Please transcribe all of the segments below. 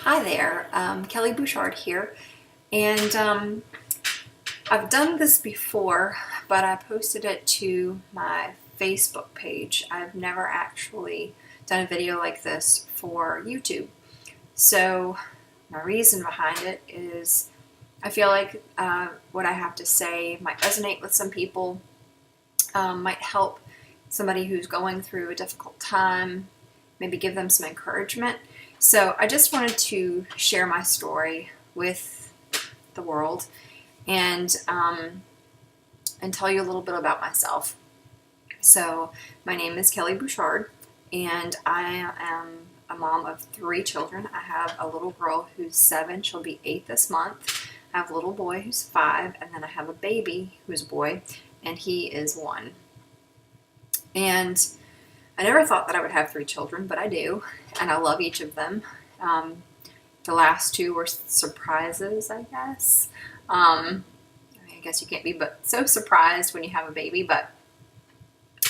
Hi there, Kelly Bouchard here, and I've done this before, but I posted it to my Facebook page. I've never actually done a video like this for YouTube. So my reason behind it is I feel like what I have to say might resonate with some people, might help somebody who's going through a difficult time, maybe give them some encouragement. So I just wanted to share my story with the world and tell you a little bit about myself. So my name is Kelly Bouchard, and I am a mom of 3 children. I have a little girl who's 7; she'll be 8 this month. I have a little boy who's 5, and then I have a baby who's a boy, and he is 1. And I never thought that I would have 3 children, but I do, and I love each of them. The last 2 were surprises, I guess. I guess you can't be but so surprised when you have a baby, but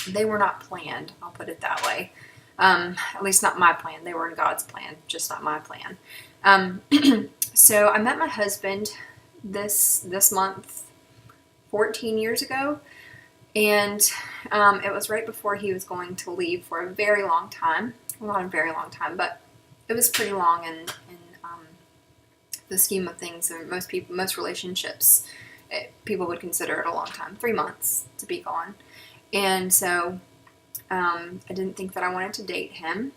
they were not planned. I'll put it that way. At least not my plan. They were in God's plan, just not my plan. So I met my husband this month 14 years ago. And it was right before he was going to leave for a very long time. Well, not a very long time, but it was pretty long in the scheme of things. And most relationships, people would consider it a long time, 3 months to be gone. And so I didn't think that I wanted to date him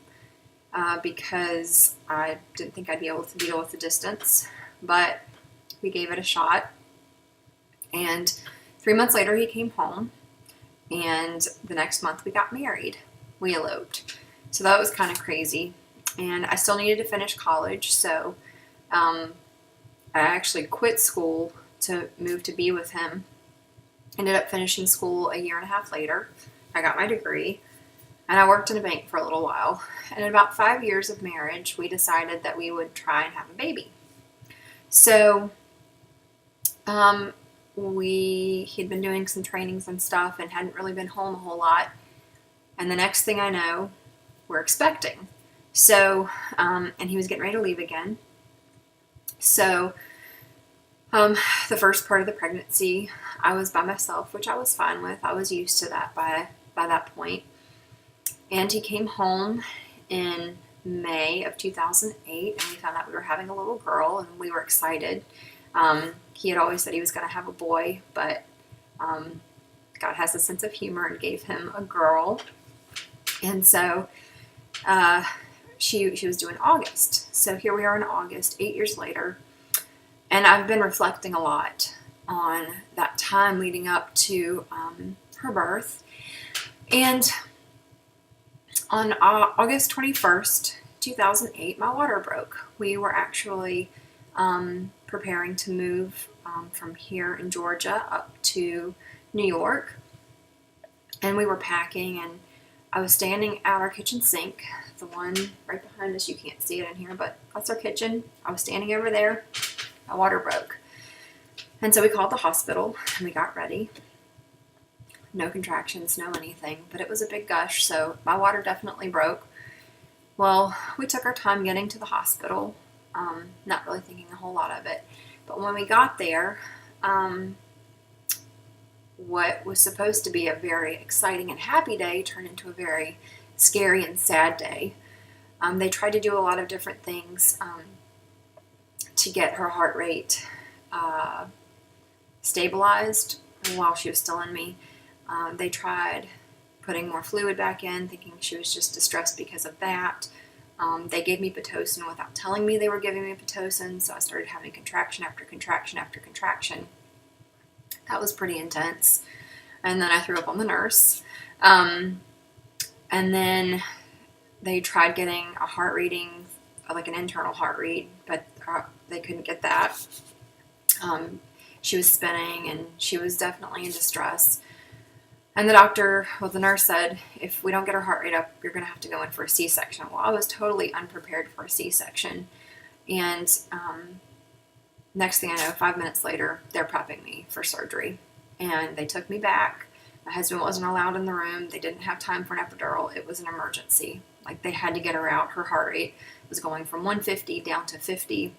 because I didn't think I'd be able to deal with the distance. But we gave it a shot. And 3 months later, he came home. And the next month we got married. We eloped. So that was kind of crazy. And I still needed to finish college, so I actually quit school to move to be with him. Ended up finishing school a year and a half later. I got my degree, and I worked in a bank for a little while. And in about 5 years of marriage, we decided that we would try and have a baby. So he'd been doing some trainings and stuff and hadn't really been home a whole lot. And the next thing I know, we're expecting. So, and he was getting ready to leave again. So, the first part of the pregnancy, I was by myself, which I was fine with. I was used to that by that point. And he came home in May of 2008, and we found out we were having a little girl, and we were excited. He had always said he was going to have a boy, but God has a sense of humor and gave him a girl. And so she was due in August. So here we are in August, 8 years later. And I've been reflecting a lot on that time leading up to her birth. And on August 21st, 2008, my water broke. We were actually preparing to move from here in Georgia up to New York. And we were packing, and I was standing at our kitchen sink, the one right behind us. You can't see it in here, but that's our kitchen. I was standing over there. My water broke. And so we called the hospital, and we got ready. No contractions, no anything, but it was a big gush, so my water definitely broke. Well, we took our time getting to the hospital, not really thinking a whole lot of it. But when we got there, what was supposed to be a very exciting and happy day turned into a very scary and sad day. They tried to do a lot of different things to get her heart rate stabilized while she was still in me. They tried putting more fluid back in, thinking she was just distressed because of that. They gave me Pitocin without telling me they were giving me Pitocin, so I started having contraction after contraction after contraction. That was pretty intense. And then I threw up on the nurse. And then they tried getting a heart reading, like an internal heart read, but they couldn't get that. She was spinning, and she was definitely in distress. And the nurse said, if we don't get her heart rate up, you're going to have to go in for a C-section. Well, I was totally unprepared for a C-section. And next thing I know, 5 minutes later, they're prepping me for surgery. And they took me back. My husband wasn't allowed in the room. They didn't have time for an epidural. It was an emergency. Like they had to get her out. Her heart rate was going from 150 down to 50,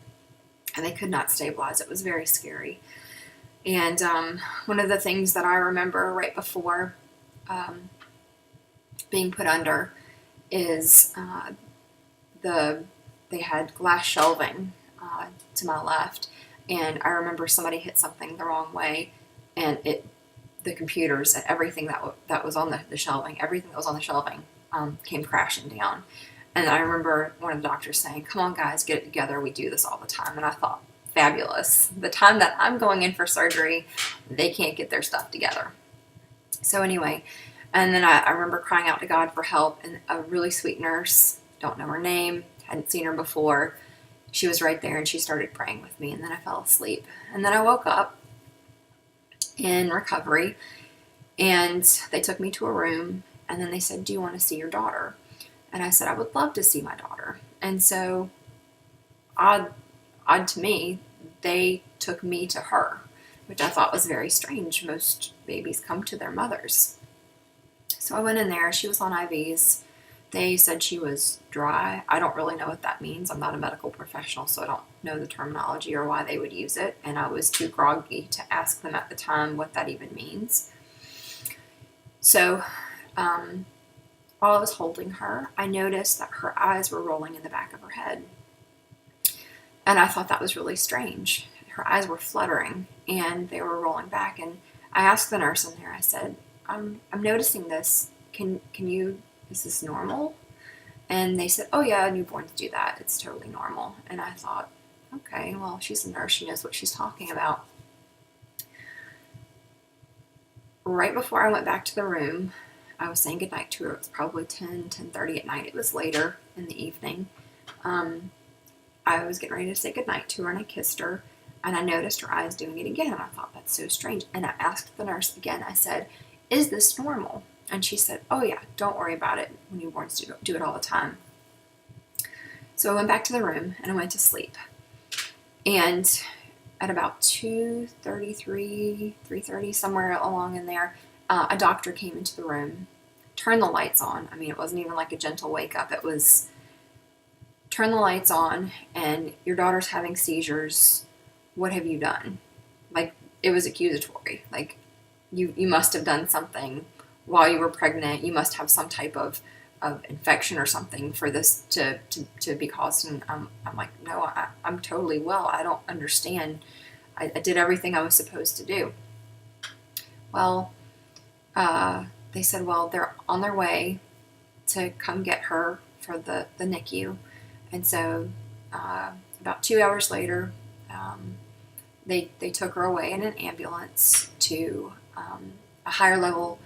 and they could not stabilize. It was very scary. And one of the things that I remember right before being put under is they had glass shelving to my left, and I remember somebody hit something the wrong way, and the computers and everything that was on the shelving, everything that was on the shelving came crashing down. And I remember one of the doctors saying, "Come on, guys, get it together. We do this all the time." And I thought, fabulous. The time that I'm going in for surgery, they can't get their stuff together. So anyway, and then I remember crying out to God for help, and a really sweet nurse, don't know her name, hadn't seen her before, she was right there and she started praying with me, and then I fell asleep. And then I woke up in recovery, and they took me to a room, and then they said, "Do you want to see your daughter?" And I said, "I would love to see my daughter." And so, odd to me, they took me to her, which I thought was very strange. Most babies come to their mothers. So I went in there. She was on IVs. They said she was dry. I don't really know what that means. I'm not a medical professional, so I don't know the terminology or why they would use it. And I was too groggy to ask them at the time what that even means. So while I was holding her, I noticed that her eyes were rolling in the back of her head. And I thought that was really strange. Her eyes were fluttering and they were rolling back. And I asked the nurse in there, I said, I'm noticing this. Is this normal? And they said, "Oh yeah, newborns do that. It's totally normal." And I thought, okay, well, she's a nurse. She knows what she's talking about. Right before I went back to the room, I was saying goodnight to her. It was probably 10:30 at night. It was later in the evening. I was getting ready to say goodnight to her, and I kissed her, and I noticed her eyes doing it again, and I thought, that's so strange. And I asked the nurse again, I said, "Is this normal?" And she said, "Oh yeah, don't worry about it. Newborns do it all the time." So I went back to the room, and I went to sleep. And at about 2:33, 3:30, somewhere along in there, a doctor came into the room, turned the lights on. I mean, it wasn't even like a gentle wake up. It was, "Turn the lights on, and your daughter's having seizures. What have you done?" Like, it was accusatory. Like, you must have done something while you were pregnant. You must have some type of infection or something for this to be caused. And I'm like, no, I'm totally well. I don't understand. I did everything I was supposed to do. Well, they said, well, they're on their way to come get her for the NICU. And so about 2 hours later, they took her away in an ambulance to a higher level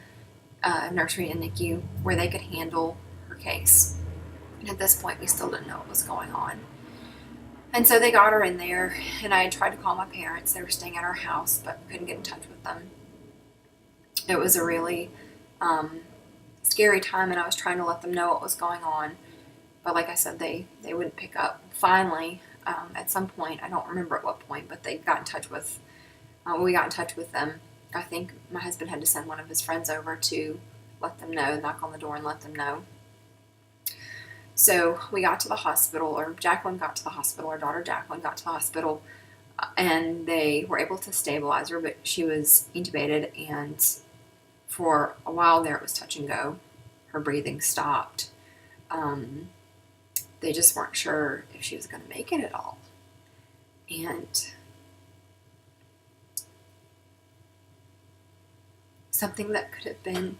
nursery and NICU where they could handle her case. And at this point, we still didn't know what was going on. And so they got her in there, and I had tried to call my parents. They were staying at our house, but couldn't get in touch with them. It was a really scary time, and I was trying to let them know what was going on. But like I said, they wouldn't pick up. Finally, at some point, I don't remember at what point, but they got in touch with, we got in touch with them. I think my husband had to send one of his friends over to let them know, knock on the door and let them know. So we got to the hospital, or Jacqueline got to the hospital, our daughter Jacqueline got to the hospital, and they were able to stabilize her, but she was intubated, and for a while there it was touch and go. Her breathing stopped. They just weren't sure if she was going to make it at all. And something that could have been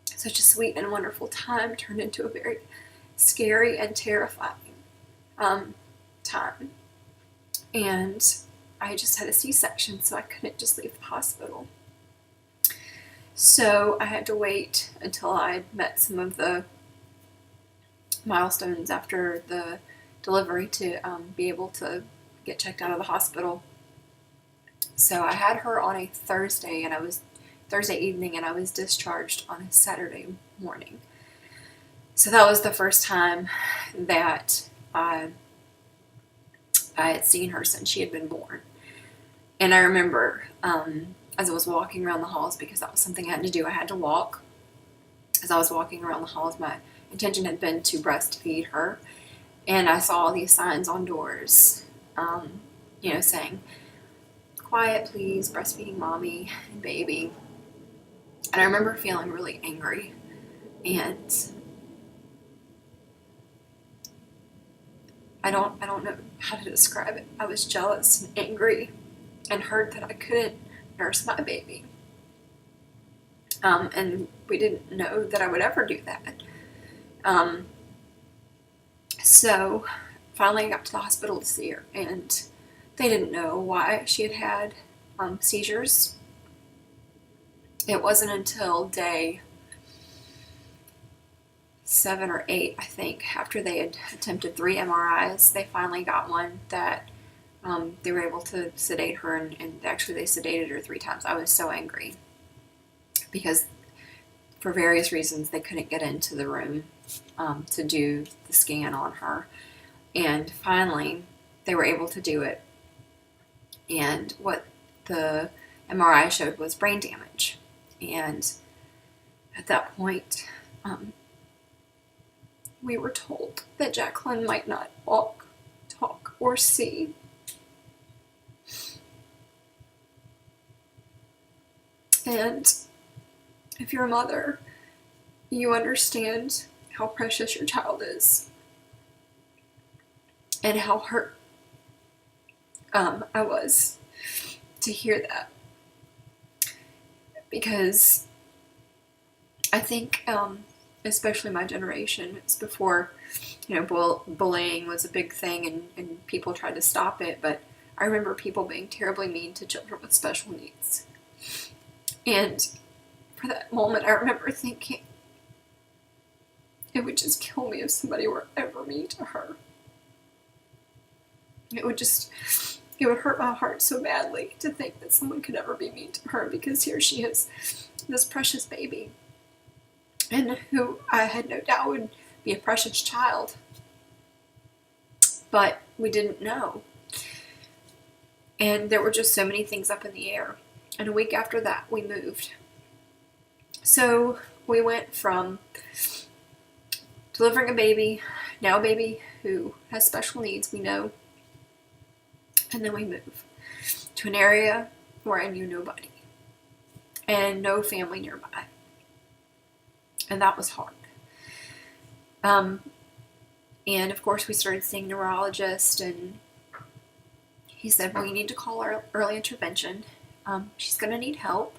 such a sweet and wonderful time turned into a very scary and terrifying time. And I just had a C-section, so I couldn't just leave the hospital. So I had to wait until I met some of the milestones after the delivery to be able to get checked out of the hospital. So I had her on a Thursday evening, and I was discharged on a Saturday morning. So that was the first time that I had seen her since she had been born. And I remember as I was walking around the halls, because that was something I had to do, I had to walk. As I was walking around the halls, intention had been to breastfeed her. And I saw all these signs on doors, saying, quiet, please, breastfeeding mommy and baby. And I remember feeling really angry. And I don't know how to describe it. I was jealous and angry and hurt that I couldn't nurse my baby. And we didn't know that I would ever do that. So finally I got to the hospital to see her, and they didn't know why she had seizures. It wasn't until day 7 or 8, I think, after they had attempted 3 MRIs, they finally got one that they were able to sedate her, and actually they sedated her 3 times. I was so angry because for various reasons they couldn't get into the room to do the scan on her. And finally they were able to do it. And what the MRI showed was brain damage. And at that point, we were told that Jacqueline might not walk, talk, or see. And if you're a mother, you understand how precious your child is and how hurt I was to hear that. Because I think, especially my generation, it's before, bullying was a big thing and people tried to stop it, but I remember people being terribly mean to children with special needs. And for that moment, I remember thinking, it would just kill me if somebody were ever mean to her. It would hurt my heart so badly to think that someone could ever be mean to her, because here she is, this precious baby, and who I had no doubt would be a precious child. But we didn't know. And there were just so many things up in the air. And a week after that, we moved. So we went from delivering a baby, now a baby who has special needs, we know, and then we move to an area where I knew nobody and no family nearby. And that was hard. And of course we started seeing neurologists, and he said, well, you need to call our early intervention. She's going to need help.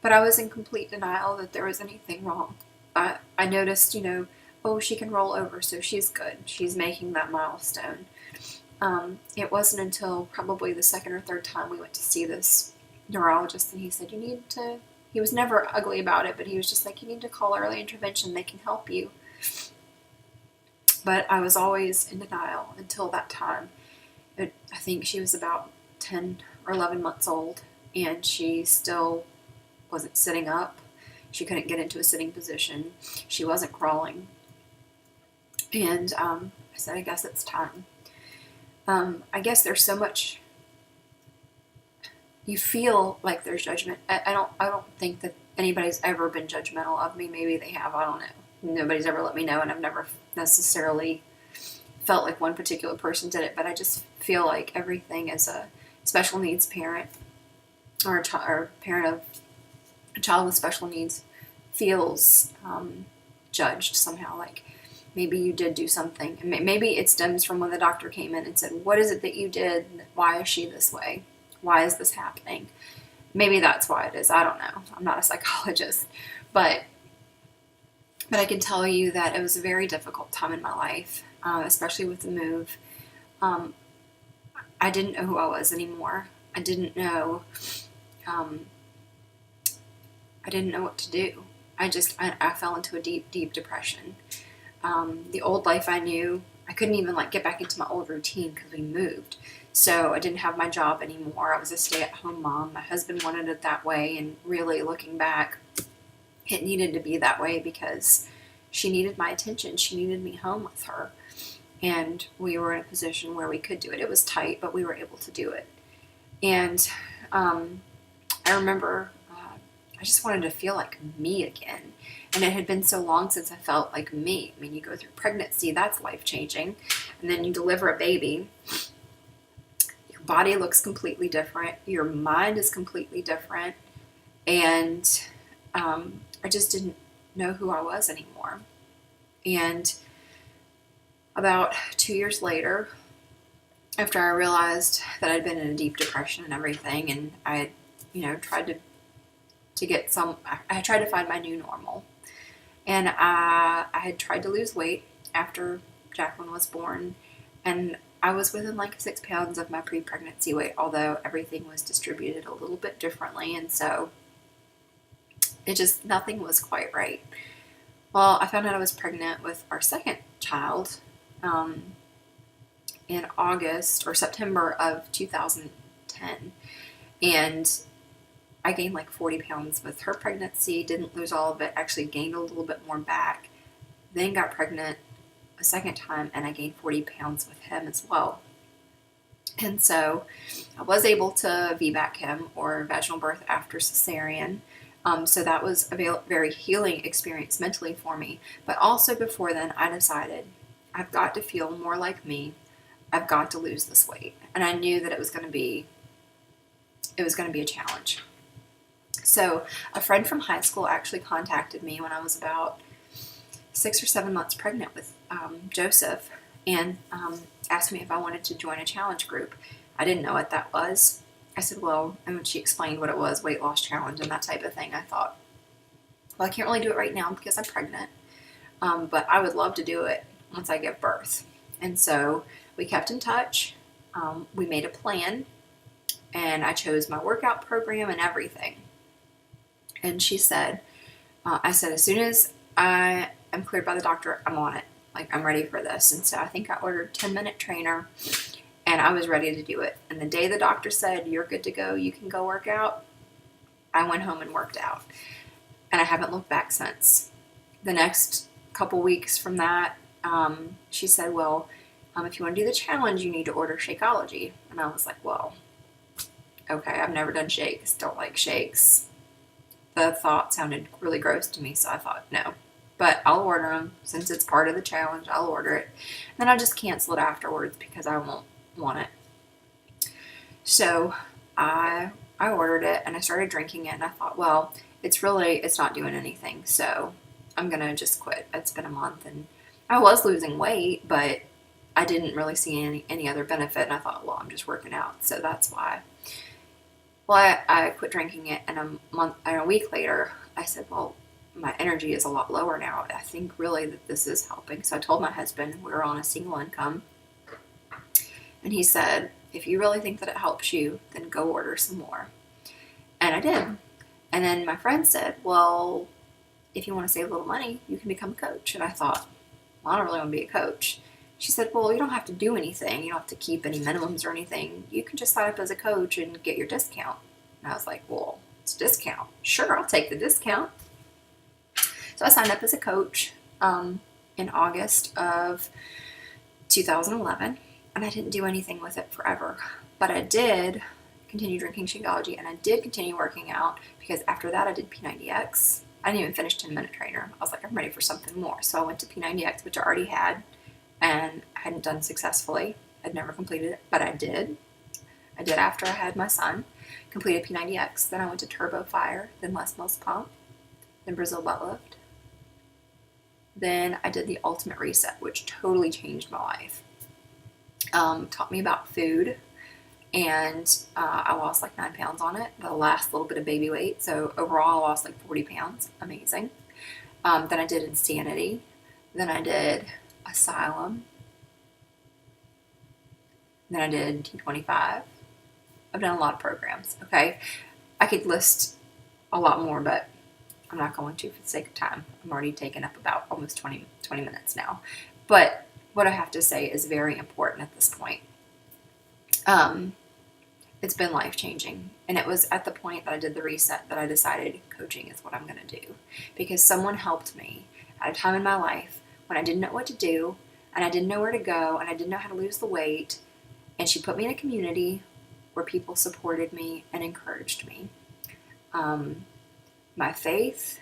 But I was in complete denial that there was anything wrong. I noticed, she can roll over, so she's good. She's making that milestone. It wasn't until probably the 2nd or 3rd time we went to see this neurologist, and he said, he was never ugly about it, but he was just like, you need to call early intervention. They can help you. But I was always in denial until that time. I think she was about 10 or 11 months old, and she still wasn't sitting up. She couldn't get into a sitting position. She wasn't crawling. And I said, I guess it's time. I guess there's so much, you feel like there's judgment. I don't think that anybody's ever been judgmental of me. Maybe they have, I don't know. Nobody's ever let me know, and I've never necessarily felt like one particular person did it, but I just feel like everything as a special needs parent or a parent of a child with special needs feels judged somehow, like maybe you did do something. Maybe it stems from when the doctor came in and said, what is it that you did? Why is she this way? Why is this happening? Maybe that's why it is. I don't know. I'm not a psychologist. But I can tell you that it was a very difficult time in my life, especially with the move. I didn't know who I was anymore. I didn't know what to do. I fell into a deep, deep depression. The old life I knew, I couldn't even get back into my old routine because we moved. So I didn't have my job anymore. I was a stay-at-home mom. My husband wanted it that way, and really looking back, it needed to be that way because she needed my attention. She needed me home with her. And we were in a position where we could do it. It was tight, but we were able to do it. And I remember I just wanted to feel like me again. And it had been so long since I felt like me. I mean, you go through pregnancy, that's life-changing. And then you deliver a baby. Your body looks completely different. Your mind is completely different. And I just didn't know who I was anymore. And about 2 years later, after I realized that I'd been in a deep depression and everything, and I had, tried to get I tried to find my new normal. And I had tried to lose weight after Jacqueline was born, and I was within like 6 pounds of my pre-pregnancy weight, although everything was distributed a little bit differently, and so nothing was quite right. Well, I found out I was pregnant with our second child in August or September of 2010, and I gained like 40 pounds with her pregnancy, didn't lose all of it, actually gained a little bit more back, then got pregnant a second time, and I gained 40 pounds with him as well. And so I was able to VBAC him, or vaginal birth after cesarean. So that was a very healing experience mentally for me. But also before then, I decided I've got to feel more like me. I've got to lose this weight. And I knew that it was going to be a challenge. So a friend from high school actually contacted me when I was about 6 or 7 months pregnant with Joseph, and asked me if I wanted to join a challenge group. I didn't know what that was. I said, well, and when she explained what it was, weight loss challenge and that type of thing, I thought, well, I can't really do it right now because I'm pregnant, but I would love to do it once I give birth. And so we kept in touch. We made a plan, and I chose my workout program and everything. And she said, I said, as soon as I am cleared by the doctor, I'm on it. Like, I'm ready for this. And so I think I ordered 10-minute trainer, and I was ready to do it. And the day the doctor said, you're good to go, you can go work out, I went home and worked out. And I haven't looked back since. The next couple weeks from that, she said, well, if you want to do the challenge, you need to order Shakeology. And I was like, well, okay, I've never done shakes, don't like shakes. The thought sounded really gross to me, so I thought, no. But I'll order them. Since it's part of the challenge, I'll order it. And then I'll just cancel it afterwards because I won't want it. So I ordered it, and I started drinking it, and I thought, well, it's not doing anything, so I'm going to just quit. It's been a month, and I was losing weight, but I didn't really see any other benefit, and I thought, well, I'm just working out, so that's why. Well, I quit drinking it, and a week later, I said, well, my energy is a lot lower now. I think really that this is helping. So I told my husband we were on a single income, and he said, if you really think that it helps you, then go order some more. And I did. And then my friend said, well, if you want to save a little money, you can become a coach. And I thought, well, I don't really want to be a coach. She said, well, you don't have to do anything. You don't have to keep any minimums or anything. You can just sign up as a coach and get your discount. And I was like, well, it's a discount. Sure, I'll take the discount. So I signed up as a coach in August of 2011, and I didn't do anything with it forever. But I did continue drinking Shakeology, and I did continue working out, because after that I did P90X. I didn't even finish 10-minute trainer. I was like, I'm ready for something more. So I went to P90X, which I already had, and I hadn't done successfully. I'd never completed it, but I did. I did after I had my son. Completed P90X. Then I went to Turbo Fire, then Les Mills Pump, then Brazil Butt Lift. Then I did the Ultimate Reset, which totally changed my life. Taught me about food, and I lost like 9 pounds on it, the last little bit of baby weight. So overall I lost like 40 pounds. Amazing. Then I did Insanity. Then I did Asylum. Then I did T25. I've done a lot of programs, okay? I could list a lot more, but I'm not going to for the sake of time. I'm already taken up about almost 20 minutes now. But what I have to say is very important at this point. It's been life-changing. And it was at the point that I did the reset that I decided coaching is what I'm going to do. Because someone helped me at a time in my life when I didn't know what to do, and I didn't know where to go, and I didn't know how to lose the weight. And she put me in a community where people supported me and encouraged me. My faith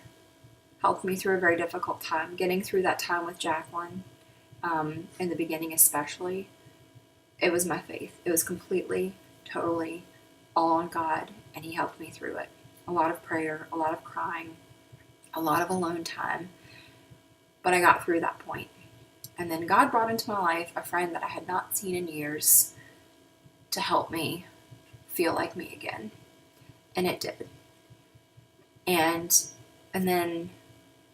helped me through a very difficult time. Getting through that time with Jacqueline, in the beginning especially, it was my faith. It was completely, totally all on God, and He helped me through it. A lot of prayer, a lot of crying, a lot of alone time, but I got through that point. And then God brought into my life a friend that I had not seen in years to help me feel like me again. And it did. And then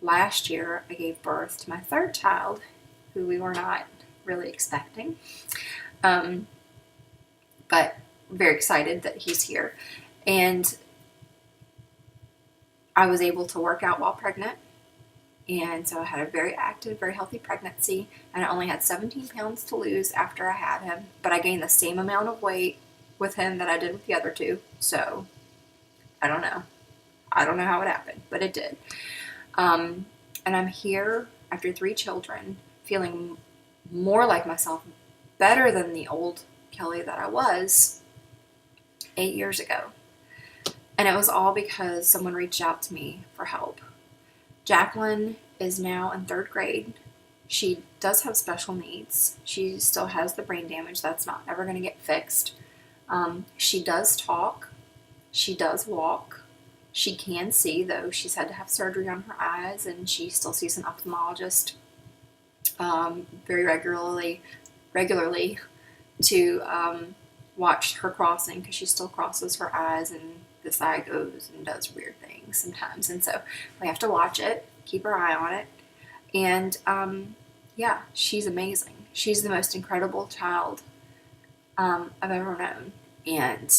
last year I gave birth to my third child, who we were not really expecting. But very excited that he's here. And I was able to work out while pregnant. And so I had a very active, very healthy pregnancy, and I only had 17 pounds to lose after I had him, but I gained the same amount of weight with him that I did with the other two. So I don't know. I don't know how it happened, but it did. And I'm here after 3 children, feeling more like myself, better than the old Kelly that I was 8 years ago. And it was all because someone reached out to me for help. Jacqueline is now in 3rd grade. She does have special needs. She still has the brain damage that's not ever going to get fixed. She does talk. She does walk. She can see, though. She's had to have surgery on her eyes, and she still sees an ophthalmologist very regularly to watch her crossing, because she still crosses her eyes and this eye goes and does weird things sometimes. And so we have to watch it, keep our eye on it. And yeah, she's amazing. She's the most incredible child I've ever known. And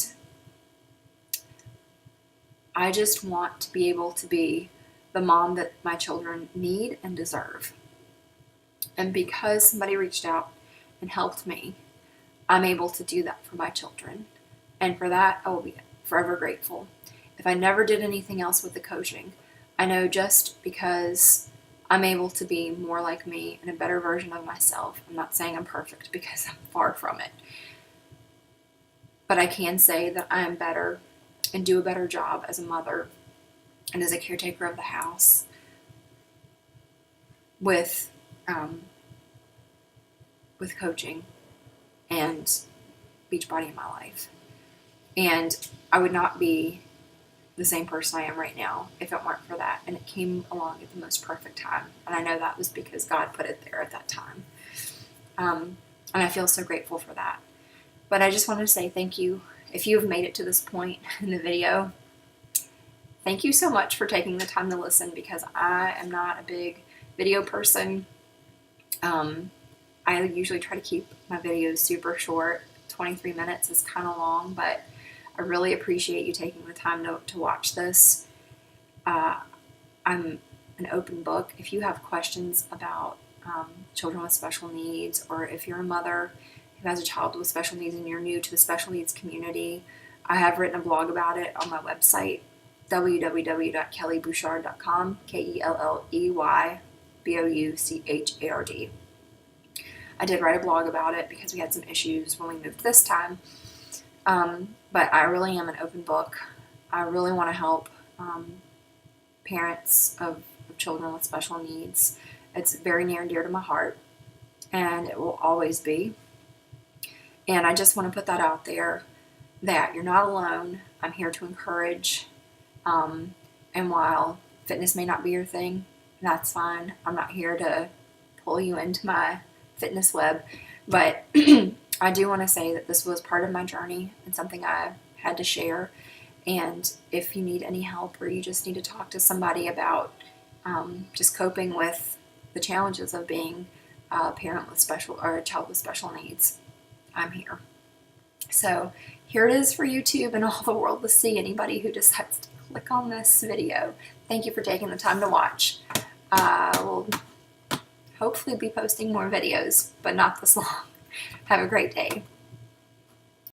I just want to be able to be the mom that my children need and deserve. And because somebody reached out and helped me, I'm able to do that for my children. And for that, I will be forever grateful. If I never did anything else with the coaching, I know just because I'm able to be more like me and a better version of myself. I'm not saying I'm perfect, because I'm far from it. But I can say that I am better and do a better job as a mother and as a caretaker of the house with coaching and Beachbody in my life. And I would not be the same person I am right now if it weren't for that. And it came along at the most perfect time. And I know that was because God put it there at that time. And I feel so grateful for that. But I just wanted to say thank you. If you have made it to this point in the video, thank you so much for taking the time to listen, because I am not a big video person. I usually try to keep my videos super short. 23 minutes is kind of long, but I really appreciate you taking the time to watch this. I'm an open book. If you have questions about children with special needs, or if you're a mother who has a child with special needs and you're new to the special needs community, I have written a blog about it on my website, www.kellybouchard.com, KELLEYBOUCHARD. I did write a blog about it because we had some issues when we moved this time. But I really am an open book. I really want to help parents of children with special needs. It's very near and dear to my heart, and it will always be. And I just want to put that out there, that you're not alone. I'm here to encourage. And while fitness may not be your thing, that's fine. I'm not here to pull you into my fitness web, but I do want to say that this was part of my journey and something I had to share. And if you need any help, or you just need to talk to somebody about just coping with the challenges of being a parent with special, or a child with special needs, I'm here. So here it is for YouTube and all the world to see. Anybody who decides to click on this video, thank you for taking the time to watch. We'll hopefully be posting more videos, but not this long. Have a great day.